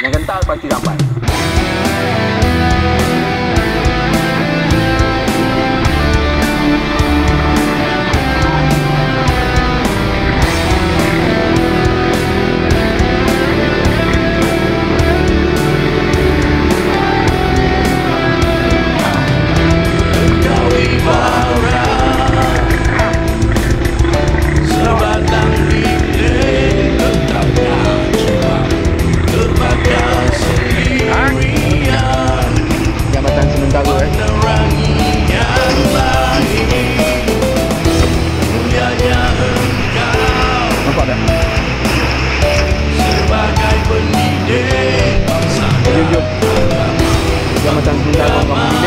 Yang kental pasti dapat.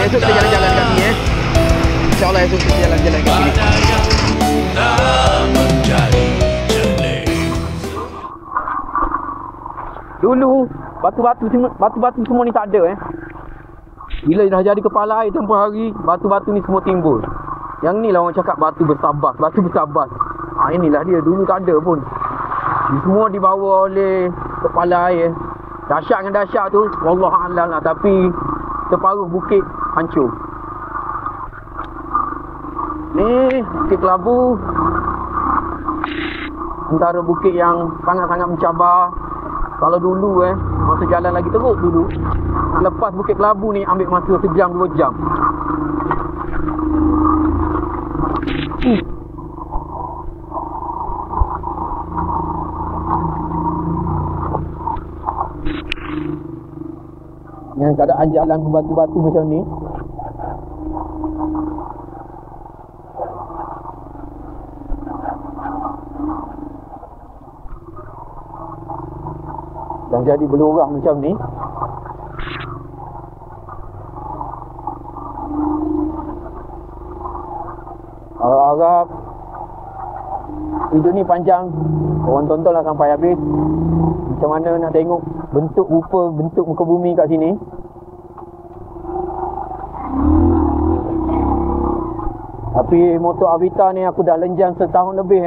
Esok kita jalan-jalan kat sini InsyaAllah esok kita jalan-jalan kat sini. Dulu batu-batu semua ni tak ada Bila dah jadi kepala air tempoh hari, batu-batu ni semua timbul. Yang ni lah orang cakap batu bertabas. Inilah dia, dulu tak ada pun. Semua dibawa oleh kepala air. Dahsyat dengan dahsyat tu wallahualam lah, tapi separuh bukit hancur. Ni Bukit Kelabu, antara bukit yang sangat-sangat mencabar. Kalau dulu masa jalan lagi teruk dulu, lepas Bukit Kelabu ni ambil masa sejam 2 jam. Yang keadaan jalan berbatu-batu macam ni, dan jadi berlurah macam ni, harap video ni panjang, korang tontonlah sampai habis. Macam mana nak tengok bentuk rupa, bentuk muka bumi kat sini. Tapi motor Avita ni aku dah lenjang setahun lebih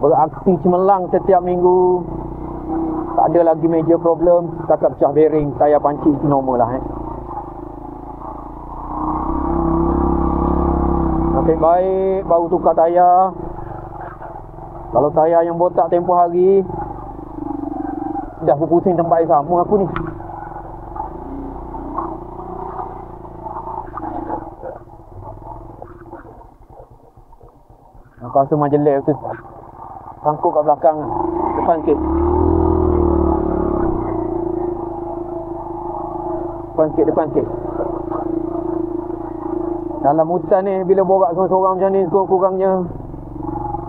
beraksi cemerlang setiap minggu. Tak ada lagi major problem. Setakat pecah bearing, tayar panci itu normal lah Nasib baik baru tukar tayar. Kalau tayar yang botak tempoh hari, dah berpusing tempat air sama aku ni. Aku rasa majelis tu sangkut kat belakang, depan sikit. Depan sikit. Dalam hutan ni, bila borak seorang-seorang macam ni, kurang-kurangnya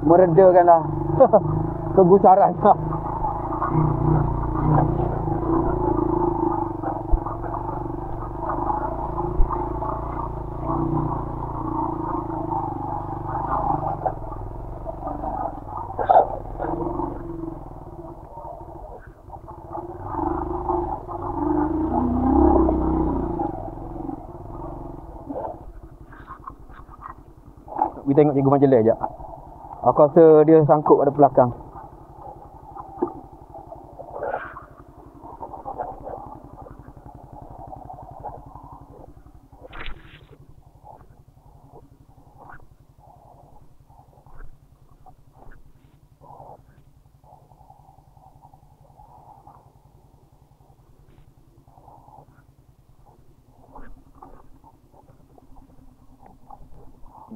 meredakanlah kegusarannya. Kita tengok cikgu majelis sekejap. Aku rasa dia sangkut pada belakang.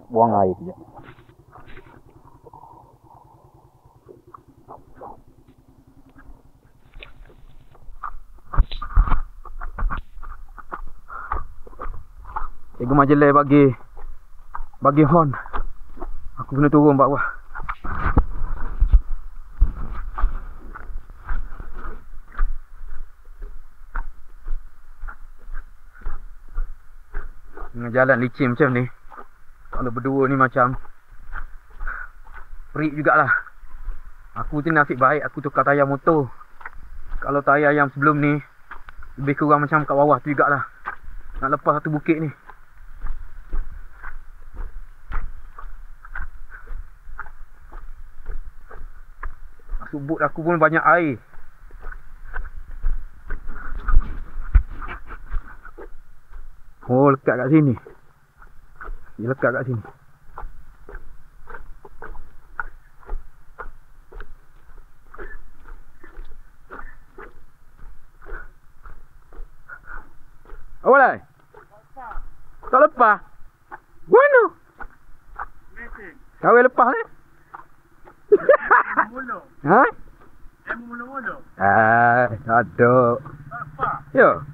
Buang air sekejap. Cikgu majelis bagi horn. Aku kena turun bawah. Dengan jalan licin macam ni, kalau berdua ni macam perik jugalah. Aku tu nasib baik aku tukar tayar motor. Kalau tayar yang sebelum ni, lebih kurang macam kat bawah tu jugalah. Nak lepas satu bukit ni. Masuk boot aku pun banyak air. Oh, lekat kat sini. Dia lekat kat sini. Apa lah? Tak lepas. Mana? Kau lepas ni? Ha? Yang mula-mula. Tak ada. Apa? Ya.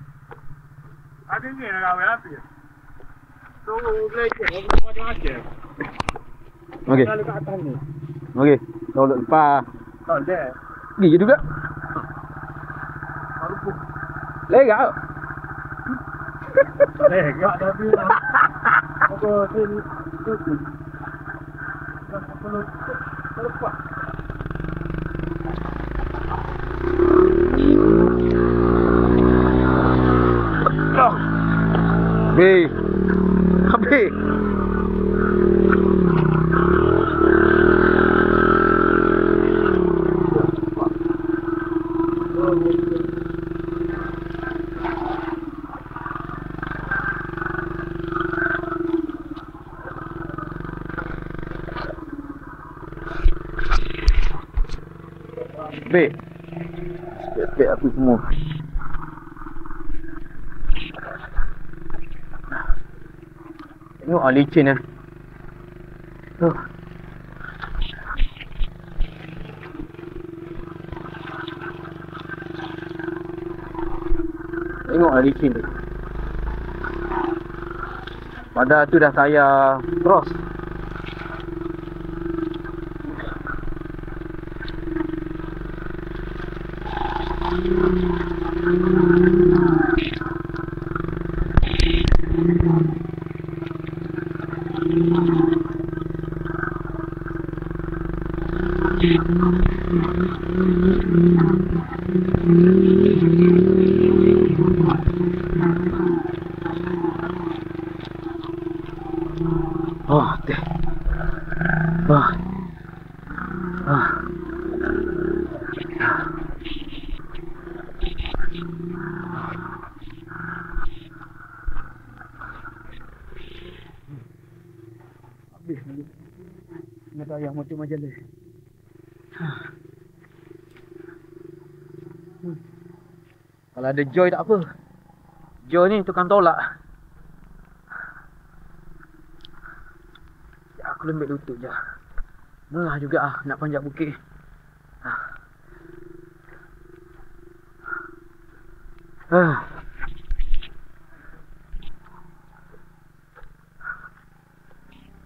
Ada ni nak kawin habis. Tu belajar, aku macam-macam. Okey. Kalau kat atas ni. Okey. Kau lepas. Tak ada. Pergi je juga. Baru pun. Legal. Gak tapi apa sini tu. Kalau lepas. Habis. Habis. Habis. Sikit-sikit aku semua. Tengok licin lah. Tengok licin tu. Padahal tu dah saya cross. Oh, teh. Habis ni. Nak ayam macam majalah. Kalau ada joy tak apa. Joy ni tukang tolak. Ya, aku lembik lutut je. Merah juga nak panjat bukit.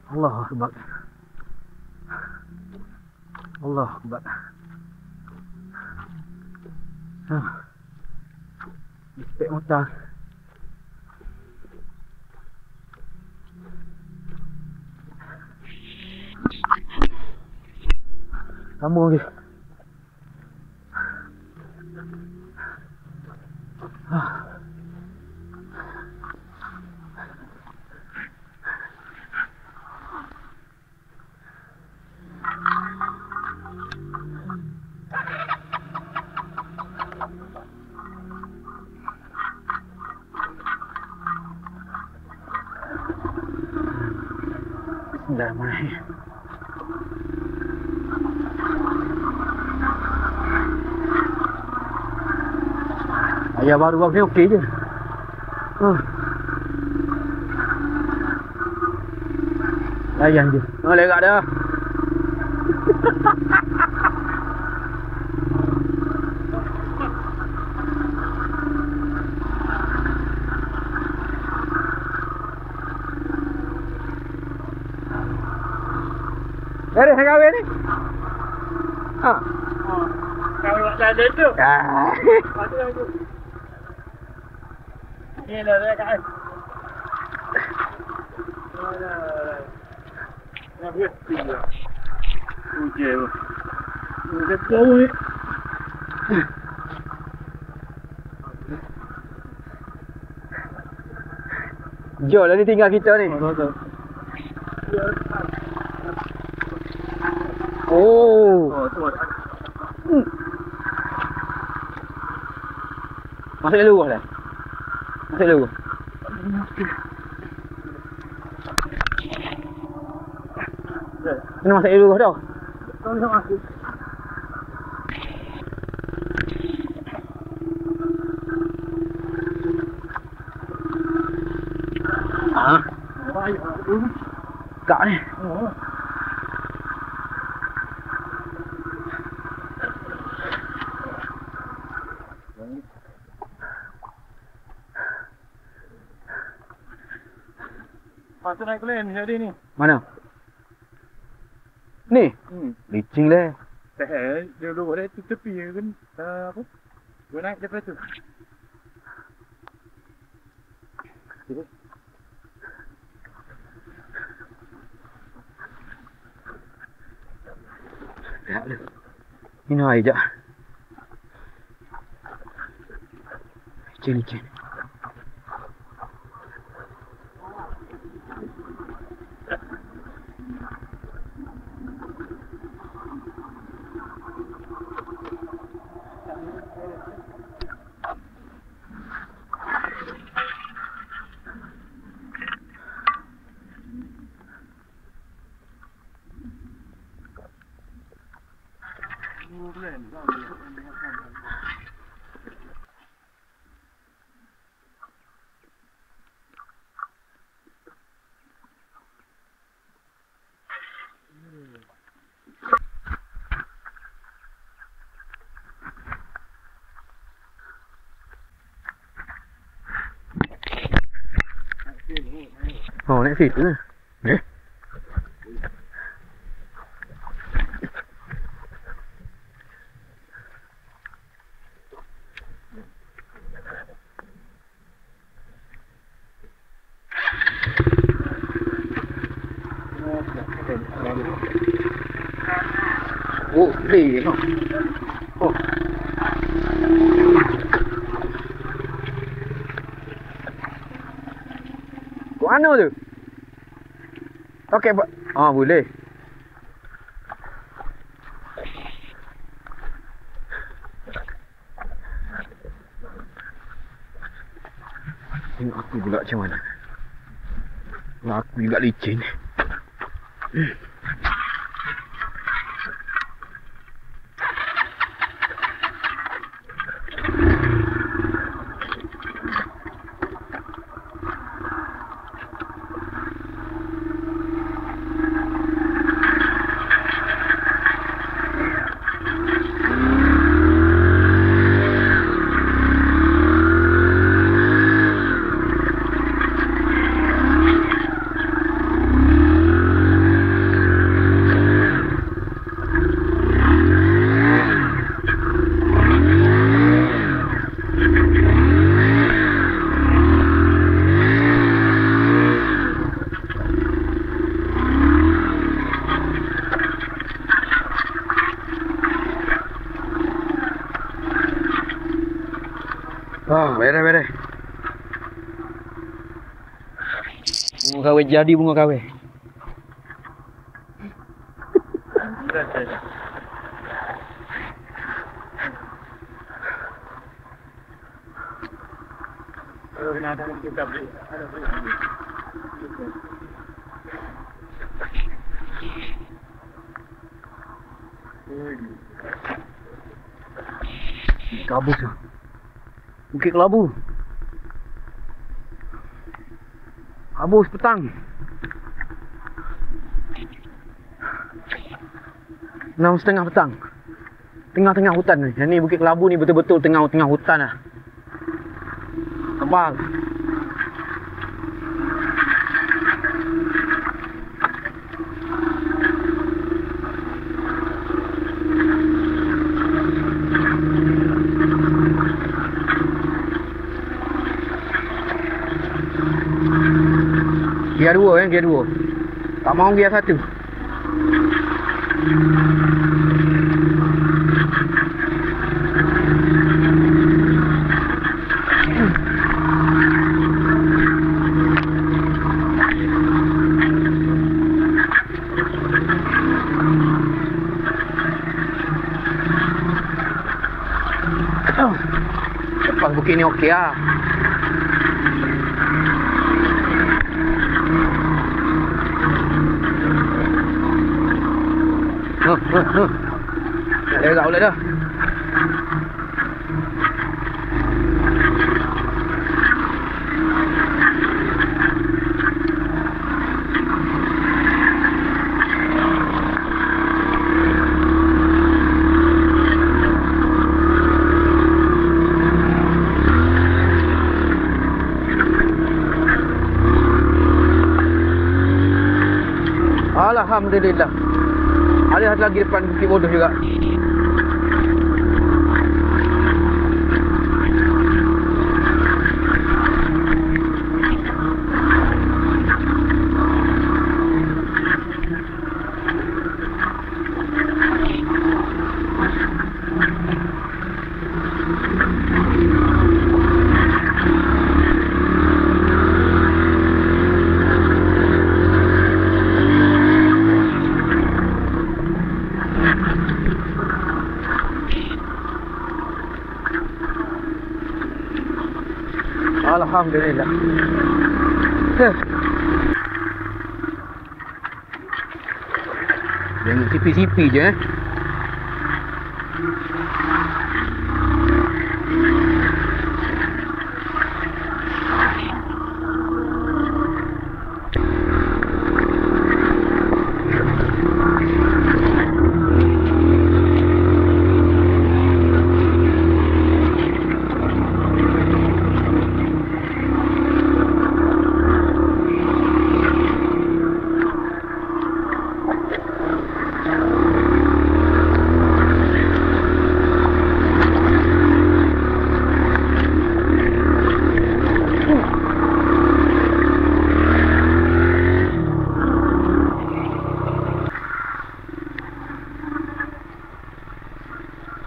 Allah Akbar. Allah Akbar. Spek motor. Sambung lagi. Bismillahirrahmanirrahim. Ayah baru ni okey je. Layan je. Lerak dah. Dari saya kahwin ni? Kau buat jalan tu. Patut aku. Ni lah dia kat. Nak berhenti lah. Hujan lah. Hujan bau ni. Jom lah ni tinggal kita ni. Oh. Masuk dulu lah. Masuk dulu. Kena masak air dulu tau. Tolong aku. Ah, Baik aku. kak ni. Oh. Masa naik plan jadi ni. Mana? Ni? Licin leh. Dia dulu ada tu tepi kan. Apa? Gua naik daripada tu. Lihat dia. Minum air jap. Licin. Oh, naik situ lah. Oh, boleh tau. Oh. Kat mana tu? Okey, boleh. Tengok aku pula macam mana. Aku juga licin. Beres. Bunga kahwin jadi bunga kahwin. Ada kita beli. Kabus tu. Bukit Kelabu. Habis petang. 6:30 petang. Tengah-tengah hutan ni. Yang ni Bukit Kelabu ni betul-betul tengah-tengah hutan lah. Tebal. Gear 2 gear 2. Tak mau gear 1. Lepas bukit ni okey lah. Nak lerak pula dah. Alhamdulillah. Ada satu lagi depan Bukit Bodoh juga. Alhamdulillah. Jangan sipi-sipi je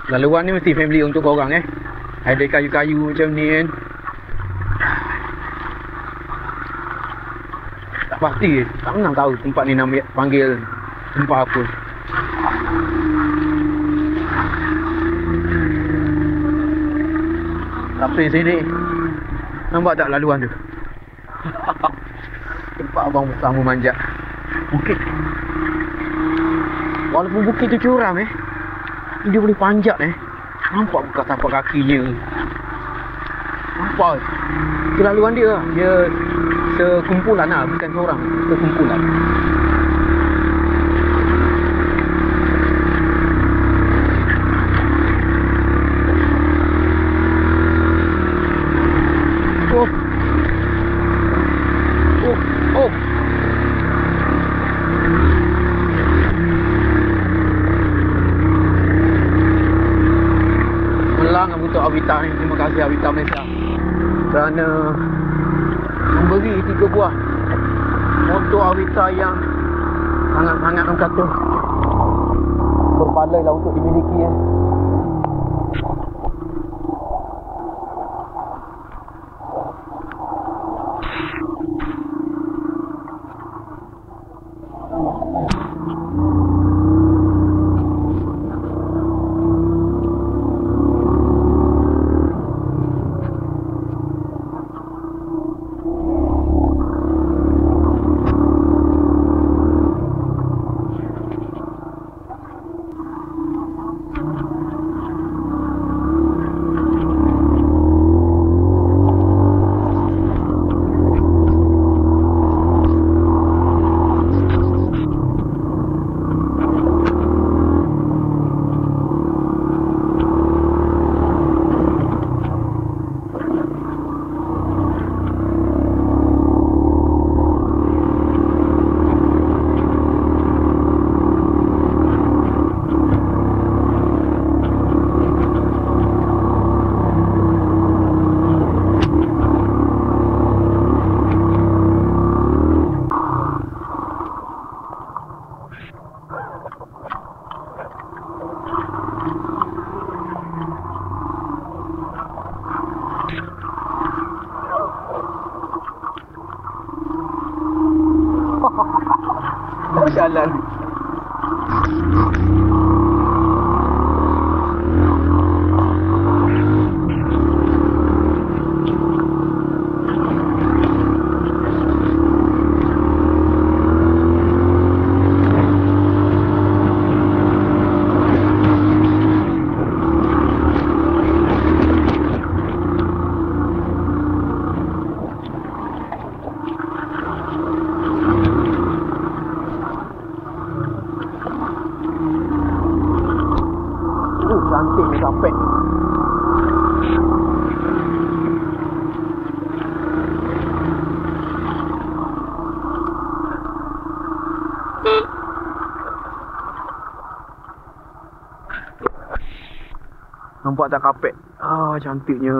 Laluan ni mesti family untuk korang Ada kayu-kayu macam ni kan. Tak pasti, tak pernah tahu tempat ni nama panggil tempat apa. Tapi sini nampak tak laluan tu? Tempat abang bersama manjat bukit. Walaupun bukit tu curam dia boleh panjat Nampak bekas tapak kakinya. Nampak kelaluan dia. Dia sekumpulan lah, bukan seorang. Sekumpulan. Oh. Untuk Avita ni, terima kasih Avita Malaysia kerana memberi 3 buah motor Avita yang sangat-sangat orang kata berbaloi lah untuk dimiliki jalan. atas kapet. Cantiknya.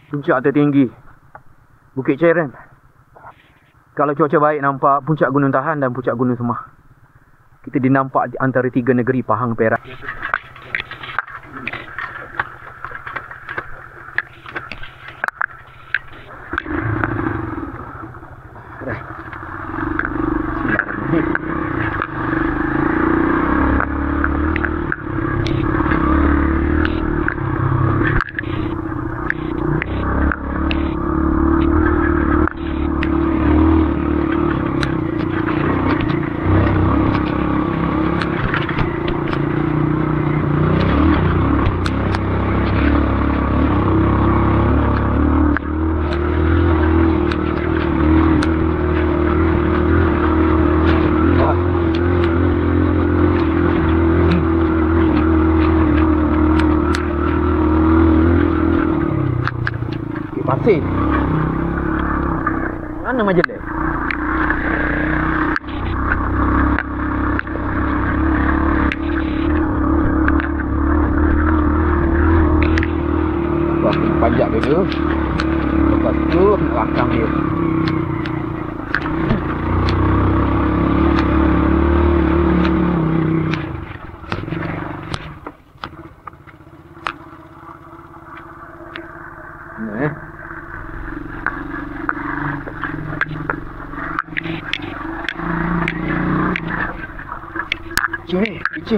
Puncak tertinggi Bukit Cairan. Kalau cuaca baik nampak puncak Gunung Tahan dan puncak Gunung Semah. Kita dinampak di antara 3 negeri Pahang, Perak. Dah. Pasir. Mana majlis? Wah, kena panjat dulu. Lepas tu rakam dia.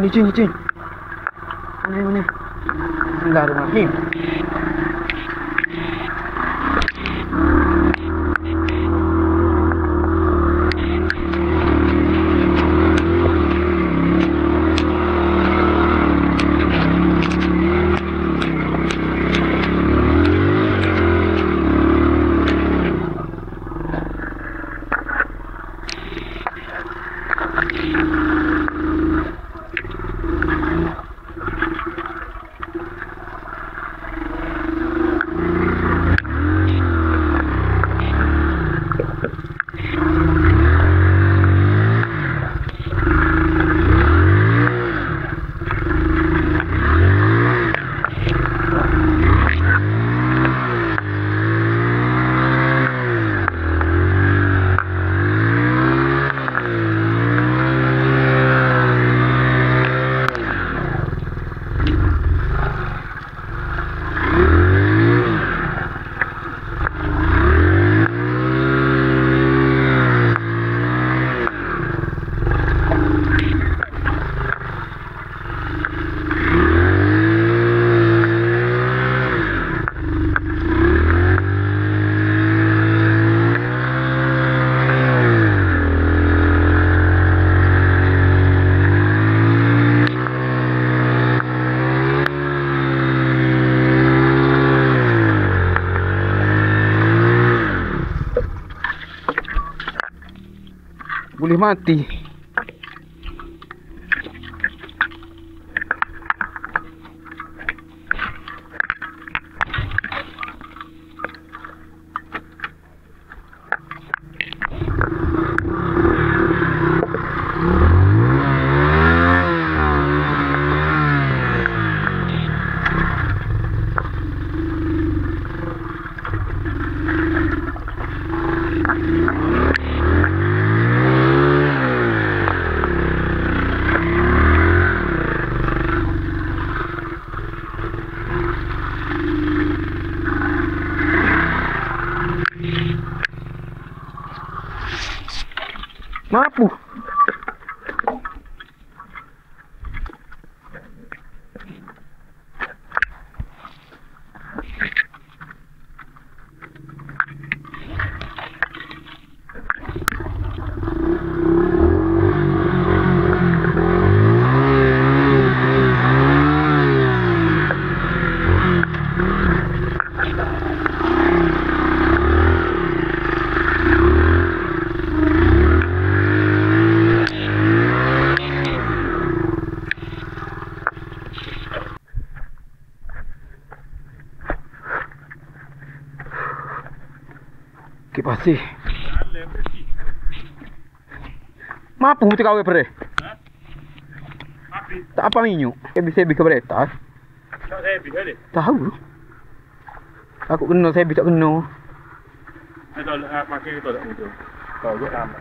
Licin. Mana? Bismillahirrahmanirrahim. Boleh mati. Mampu. pasir. Dalam bersih. Mampu tu kau pere. Ha? Api. Tak apa minyak. Sebi ke berita. Tak saya habis tadi. Tahu. Aku kena sebi tak kena. Saya tak pakai itu tak betul. Kau buat tambah.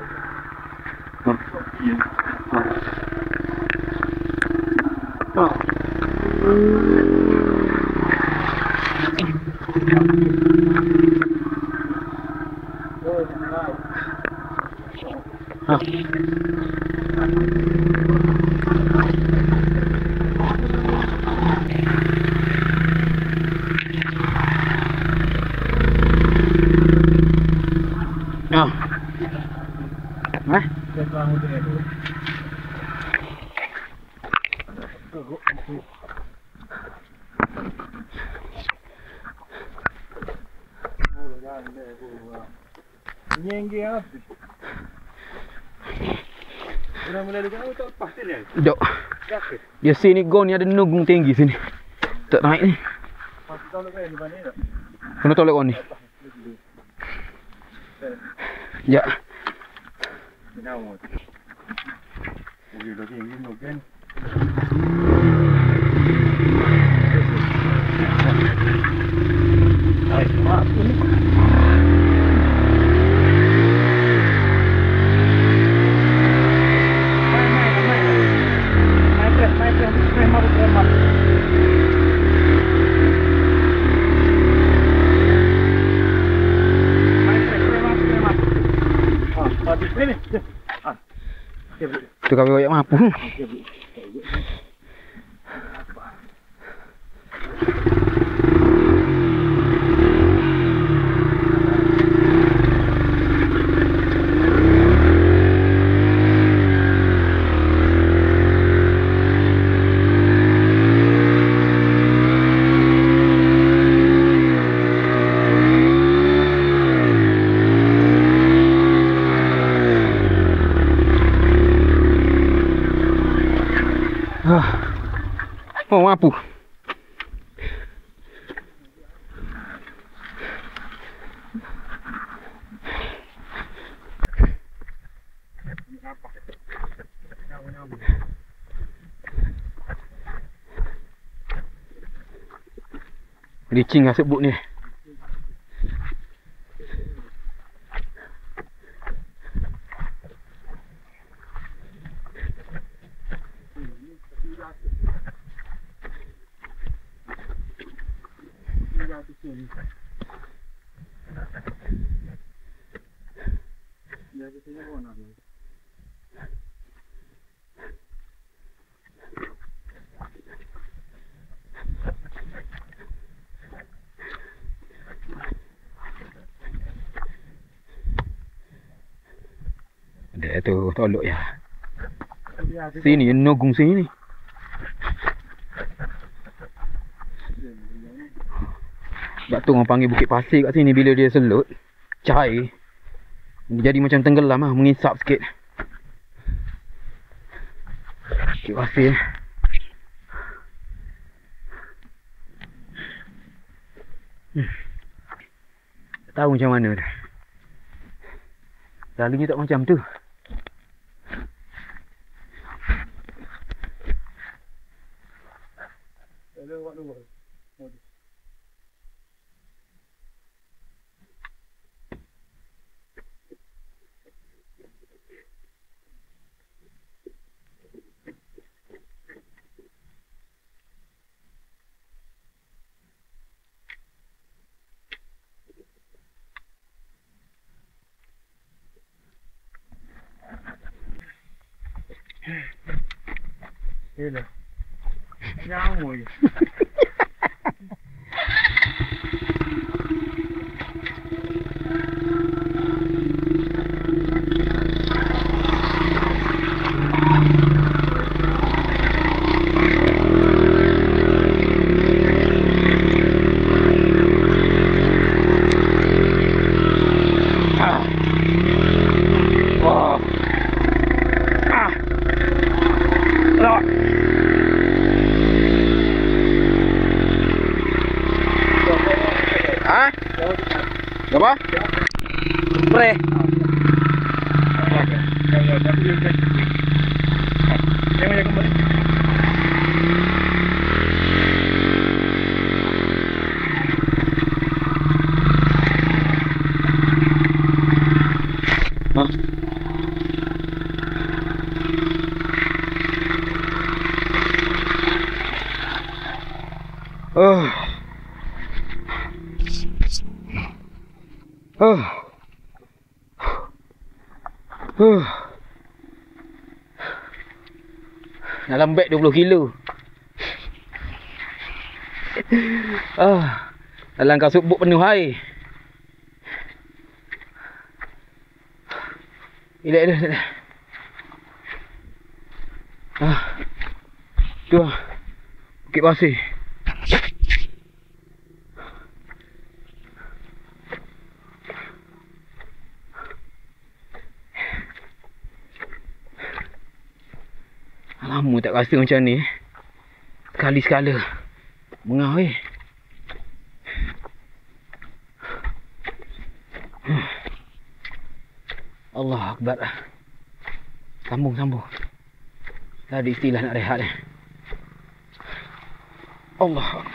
Nyenggi apa? Mula-mula dia kau tak lepas dia. Dok. Dia sini go ni ada nugung tinggi sini. Tak naik ni. Pasti tahu kan di mana tak? Kena tolak kau ni. Ya. Kenapa? Ui, lagi ini mungkin. Hai, maaf ni. Tu kau royak mampu. Oh, mampu. Licin lah sebut ni. Ada tu tolok ya. Sini nogung sini. Sebab tu orang panggil Bukit Pasir kat sini bila dia selut. Cair. Jadi macam tenggelam lah, mengisap sikit. Bukit Pasir. Tak tahu macam mana dah. Lalunya tak macam tu. Ini. Nyamuk. dia guys. Jangan kembali. Dalam beg 20 kilo. Dalam kasut buk penuh air. Relax. Tu lah Bukit Pasir. Lama tak rasa macam ni. Sekali sekala mengah weh. Allah Akbar. Sambung. Tak ada istilah nak rehat ni. Allah Akbar.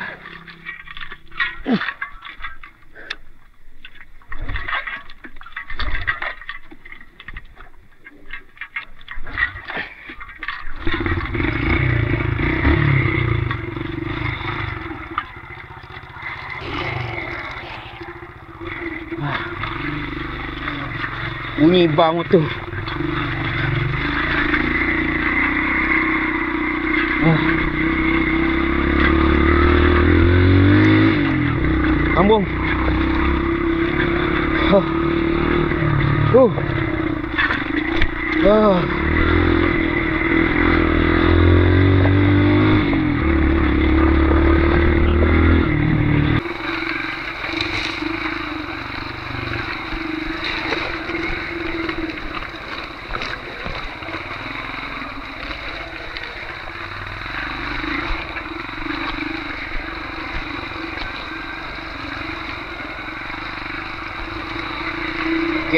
Bunyi bar motor. Sambung.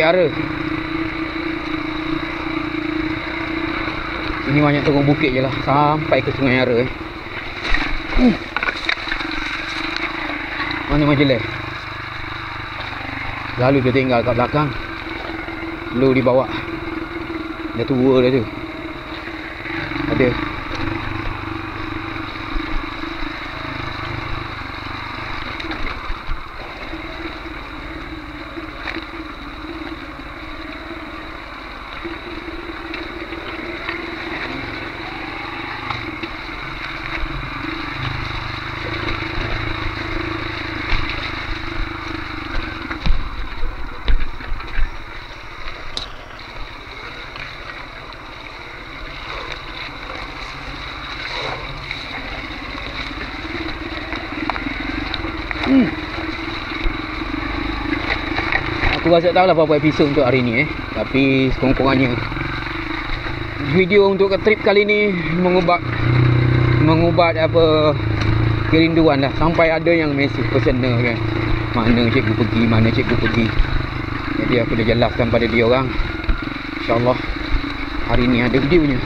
Ara. Ini banyak turun bukit je lah sampai ke Sungai Ara. Mana Majlis? Lalu dia tinggal kat belakang. Lu dibawa. Dah tua dah tu. Ada. Aku rasa tak tahulah berapa episod untuk hari ni tapi sekurang-kurangnya video untuk ke trip kali ni mengubat apa kerinduan lah. Sampai ada yang mesej personal kan, mana cikgu pergi. Jadi aku dah jelaskan pada dia orang. InsyaAllah hari ni ada videonya.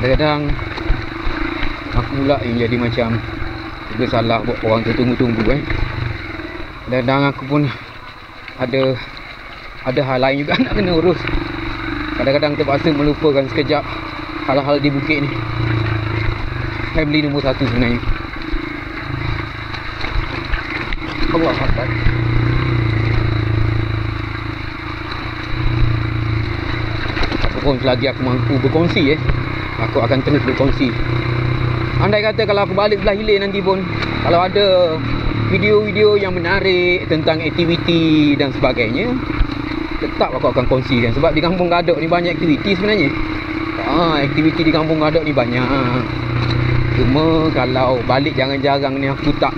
Kadang-kadang aku pula yang jadi macam juga salah buat orang tu tunggu-tunggu Kadang-kadang aku pun ada hal lain juga nak kena urus. Kadang-kadang terpaksa melupakan sekejap hal-hal di bukit ni. Family nombor 1 sebenarnya. Allah Akbar. Apapun selagi aku mampu berkongsi aku akan terus berkongsi. Andai kata kalau aku balik belah hilir nanti pun, kalau ada video-video yang menarik tentang aktiviti dan sebagainya, tetap aku akan kongsikan. Sebab di Kampung Gadok ni banyak aktiviti sebenarnya. Aktiviti di Kampung Gadok ni banyak. Cuma kalau balik jarang-jarang ni aku tak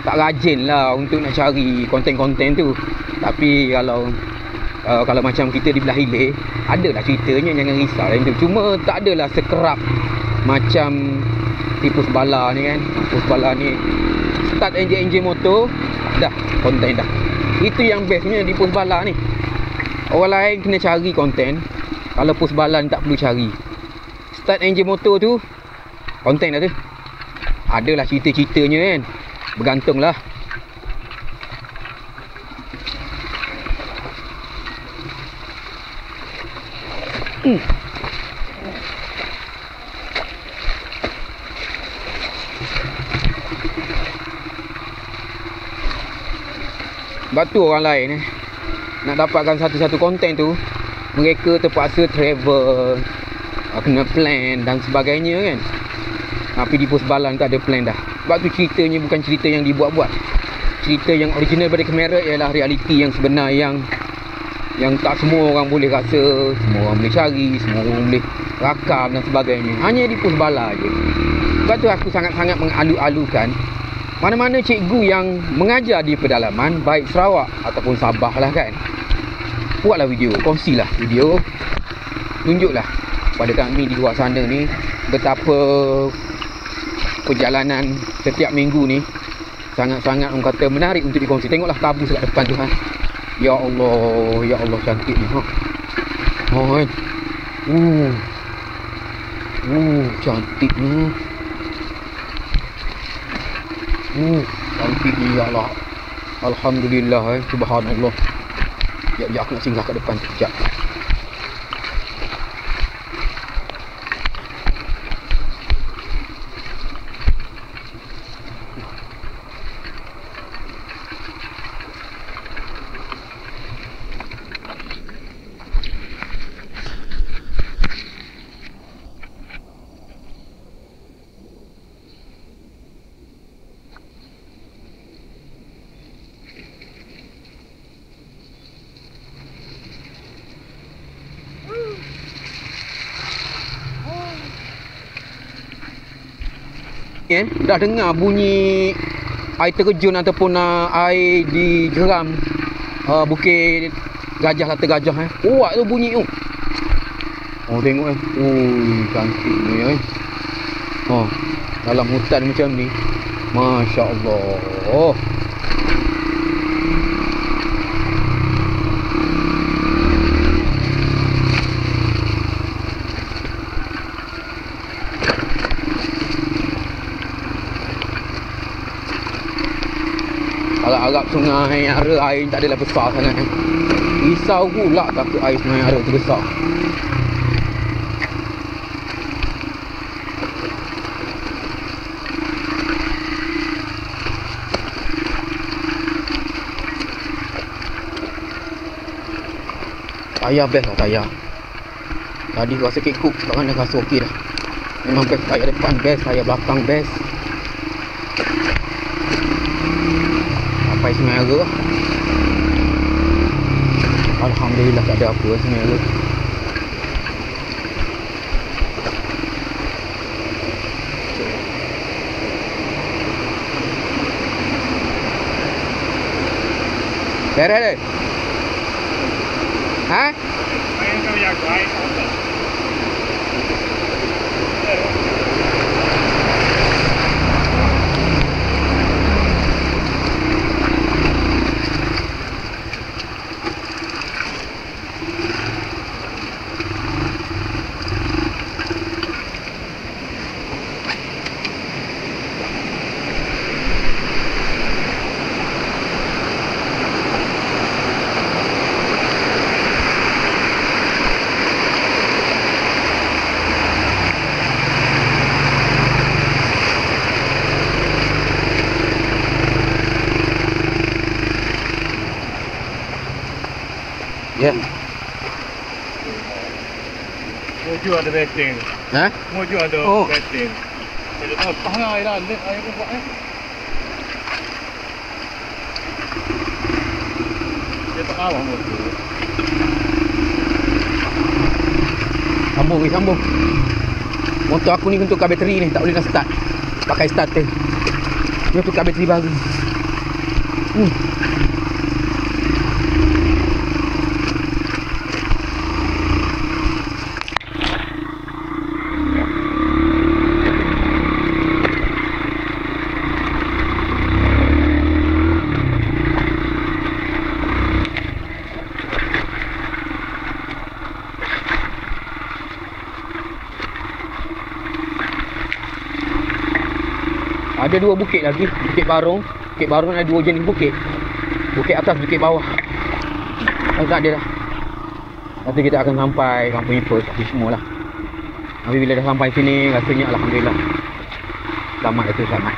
rajin lah untuk nak cari konten-konten tu. Tapi kalau macam kita di belah hilir, adalah ceritanya, jangan risau lah. Cuma tak adalah sekerap macam Tipus Bala ni kan. Tipus Bala ni start enjin motor, dah konten dah. Itu yang bestnya di pos bala ni. Orang lain kena cari konten. Kalau pos bala ni tak perlu cari. Start enjin motor tu konten dah tu. Adalah cerita-ceritanya kan. Bergantunglah. Sebab tu orang lain nak dapatkan satu-satu konten tu, mereka terpaksa travel, kena plan dan sebagainya kan. Tapi di pos balan tak ada plan dah. Sebab tu ceritanya bukan cerita yang dibuat-buat. Cerita yang original pada kamera ialah realiti yang sebenar, yang tak semua orang boleh rasa, semua orang boleh cari, semua orang boleh rakam dan sebagainya. Hanya di pos bala je. Sebab tu aku sangat-sangat mengalu-alukan mana-mana cikgu yang mengajar di pedalaman, baik Sarawak ataupun Sabah lah kan, buatlah video, kongsilah video, tunjuklah pada kami di luar sana ni betapa perjalanan setiap minggu ni sangat-sangat orang kata menarik untuk dikongsi. Tengoklah kabus kat depan tu kan. Ya Allah cantik ni ha. Oh kan. Cantik ni. Cantik ni ya Allah. Alhamdulillah subhanallah. Ya aku nak singgah kat depan sekejap. Dah dengar bunyi air terjun ataupun air di jeram Bukit Gajah, Kata Gajah kuat tu bunyi tu. Oh tengok cantik ni dalam hutan macam ni. Masya Allah. Harap Sungai Ara air tak adalah besar sangat Risau pula takut air Sungai Ara tu besar. Tayar best lah tayar. Tadi rasa kekuk, sekarang dah rasa okey dah. Memang best tayar depan best, tayar belakang best. Sampai Sungai Ara. Alhamdulillah tak ada apa Sungai Ara. Beres deh. Ha? Air kau jaga air apa? Ya. Moju ada betting. Ha? Moju ada betting. Jadi tahu tangan air dah, lihat air buat Dia tak awak moju. Sambung. Motor aku ni untuk bateri ni, tak boleh nak start. Pakai starter. Ni untuk bateri baru. Ada 2 bukit lagi. Bukit Barong. Bukit Barong ada 2 jenis bukit. Bukit atas, bukit bawah. Tak ada dah. Nanti kita akan sampai Kampung Ipoh tapi semualah. Tapi bila dah sampai sini rasanya alhamdulillah. Selamat itu selamat.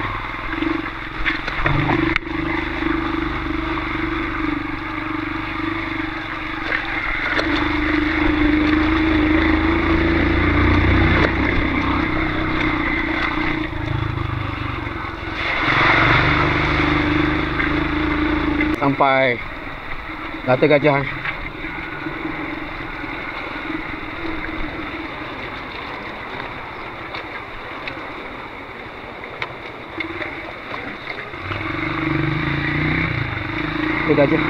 Sampai Lata Gajah. Lata Gajah.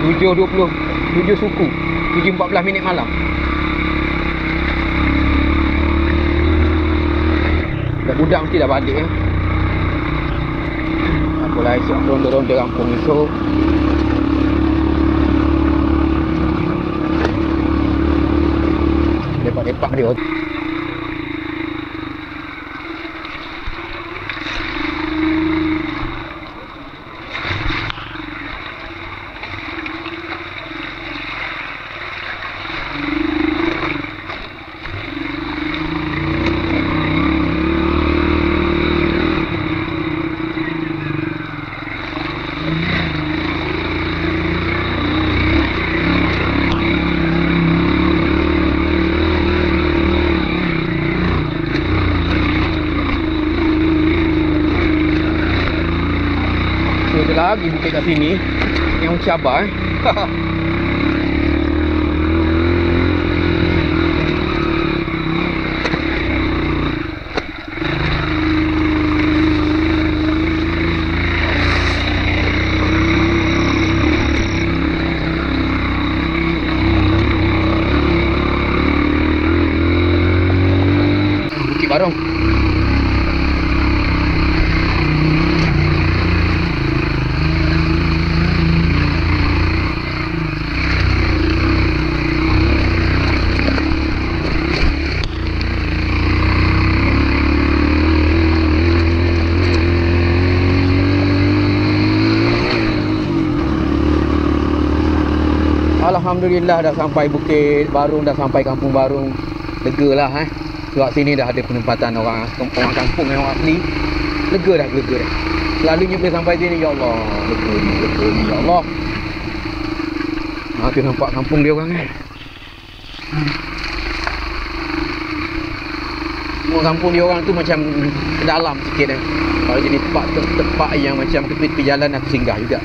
Tujuh 7 suku 7.14 minit malam. Budak mesti dah balik Apalah esok ronda-ronda kampung esok. Lepak-lepak dia. Lagi bukit kat sini yang mencabar Bukit Barong. Alhamdulillah dah sampai Bukit Barong, dah sampai Kampung Barong. Lega lah sebab sini dah ada penempatan orang kampung yang orang asli. Lega dah. Selalunya bila sampai sini, ya Allah, lega ni ya Allah. Tu nampak kampung dia orang Semua kampung dia orang tu macam ke dalam sikit Kalau jadi tempat yang macam tepi jalan aku singgah juga.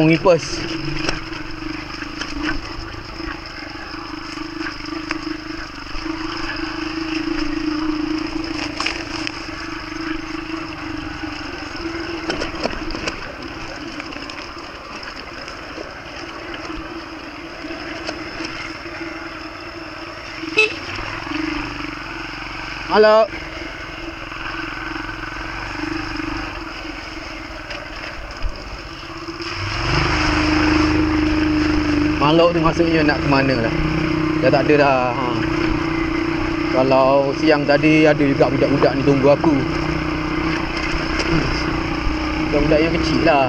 Kampung Ipes. Halo. Maluk tu maksudnya nak ke mana lah. Dah tak ada dah. Kalau siang tadi ada juga budak-budak ni tunggu aku. Budak-budak yang kecil lah.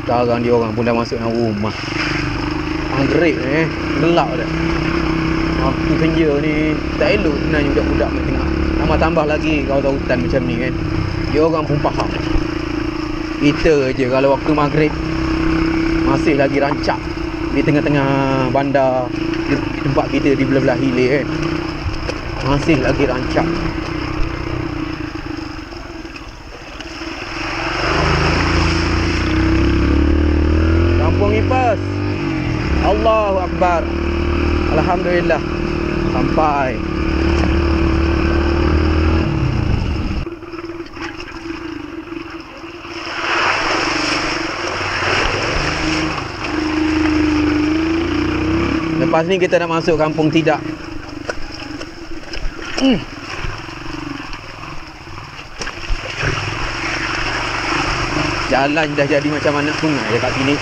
Sekarang dia orang pun dah masuk dalam rumah. Maghrib ni gelap dah. Waktu senja ni tak elok sebenarnya budak-budak main tengah. Tambah lagi kawasan hutan macam ni kan. Dia orang pun faham. Kita je kalau waktu maghrib masih lagi rancak di tengah-tengah bandar, di tempat kita di belah-belah hilir kan. Masih lagi rancak. Kampung Ipes. Allahu Akbar. Alhamdulillah. Sampai. Lepas ni kita nak masuk Kampung Tidak. Jalan dah jadi macam anak sungai dekat sini.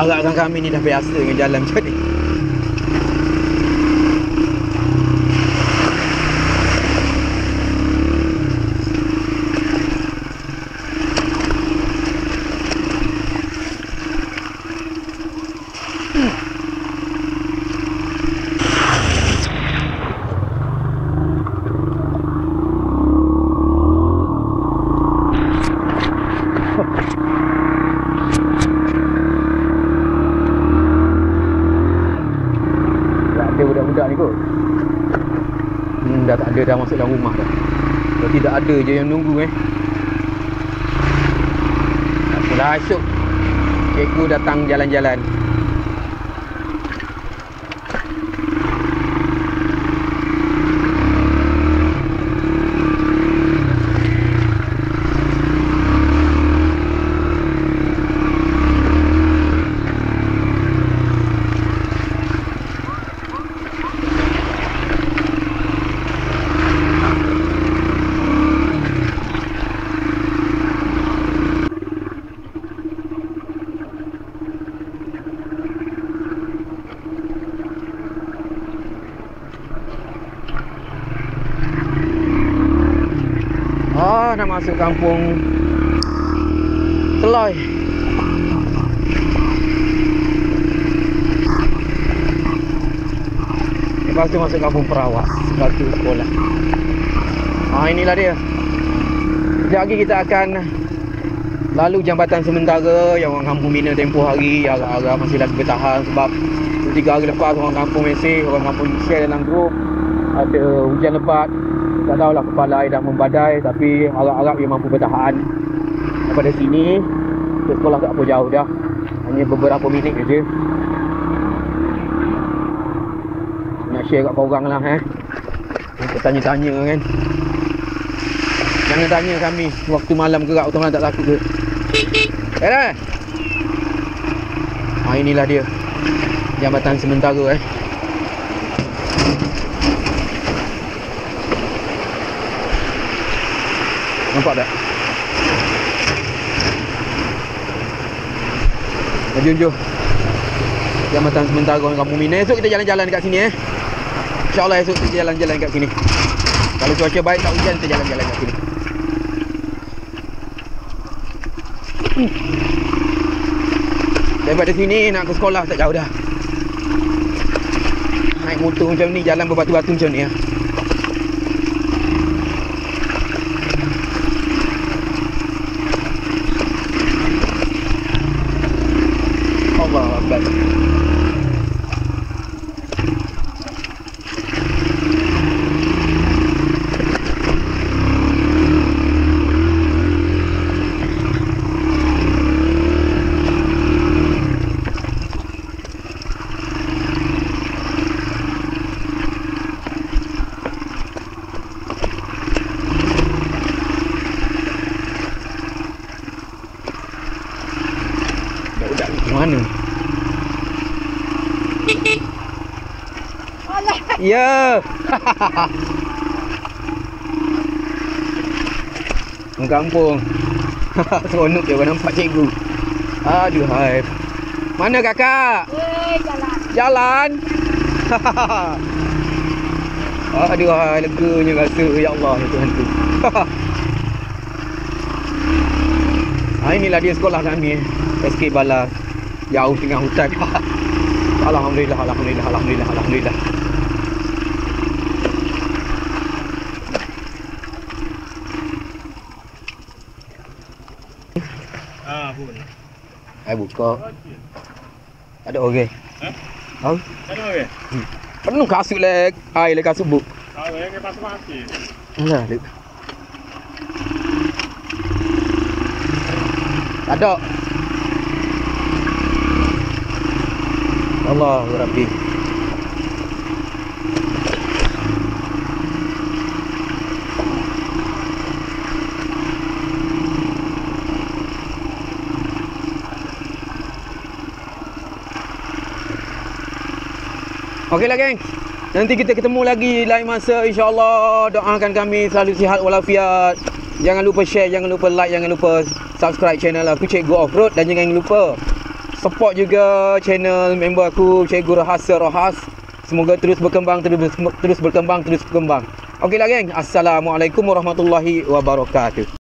Agakkan kami ni dah biasa dengan jalan macam ni. Budak-budak ni kot. Dah tak ada dah masuk dalam rumah dah. Kalau tidak ada je yang nunggu Apalah esok cikgu datang jalan-jalan. Nak masuk Kampung Teloi. Lepas tu masuk Kampung Perawas. Lepas tu sekolah. Inilah dia. Sekejap lagi kita akan lalu jambatan sementara yang orang kampung bina tempoh hari. Agak-agak masih lagi bertahan sebab 2-3 hari lepas orang kampung mesej, orang kampung share dalam grup ada hujan lebat. Tak tahulah kepala air dah membadai, tapi harap-harap dia mampu bertahan. Daripada sini ke sekolah tak apa jauh dah, hanya beberapa minit je. Nak share kat korang lah untuk tanya-tanya kan. Jangan tanya kami waktu malam gerak tuan tak takut ke. Inilah dia jambatan sementara Nampak tak? Jom. Jambatan sementara orang kampung Mina. Esok kita jalan-jalan dekat sini InsyaAllah esok kita jalan-jalan dekat sini. Kalau cuaca baik tak hujan, kita jalan-jalan dekat sini. Daripada sini nak ke sekolah tak jauh dah. Naik motor macam ni, jalan berbatu-batu macam ni Allah Akbar. Ya. Orang kampung. Seronok je orang nampak cikgu. Aduh hai. Mana kakak? Jalan. Jalan. Aduh hai, leganya rasa ya Allah ya Tuhan tu. Inilah dia sekolah kami. SK Balas. Jauh tengah hutan. Alhamdulillah, alhamdulillah, alhamdulillah, alhamdulillah. Pun. Saya buka. Ada orang. Hah? Oh. Ada orang? Penuh kasut lah. Air lah kasut buk. Tahu yang pas mati. Alah, dek. Ada. Allah Rabbi. Okeylah geng. Nanti kita ketemu lagi lain masa insya-Allah. Doakan kami selalu sihat walafiat. Jangan lupa share, jangan lupa like, jangan lupa subscribe channel aku Cikgu Offroad dan jangan lupa support juga channel member aku Cikgu Rahasa Rohas. Semoga terus berkembang, terus berkembang. Okeylah geng. Assalamualaikum warahmatullahi wabarakatuh.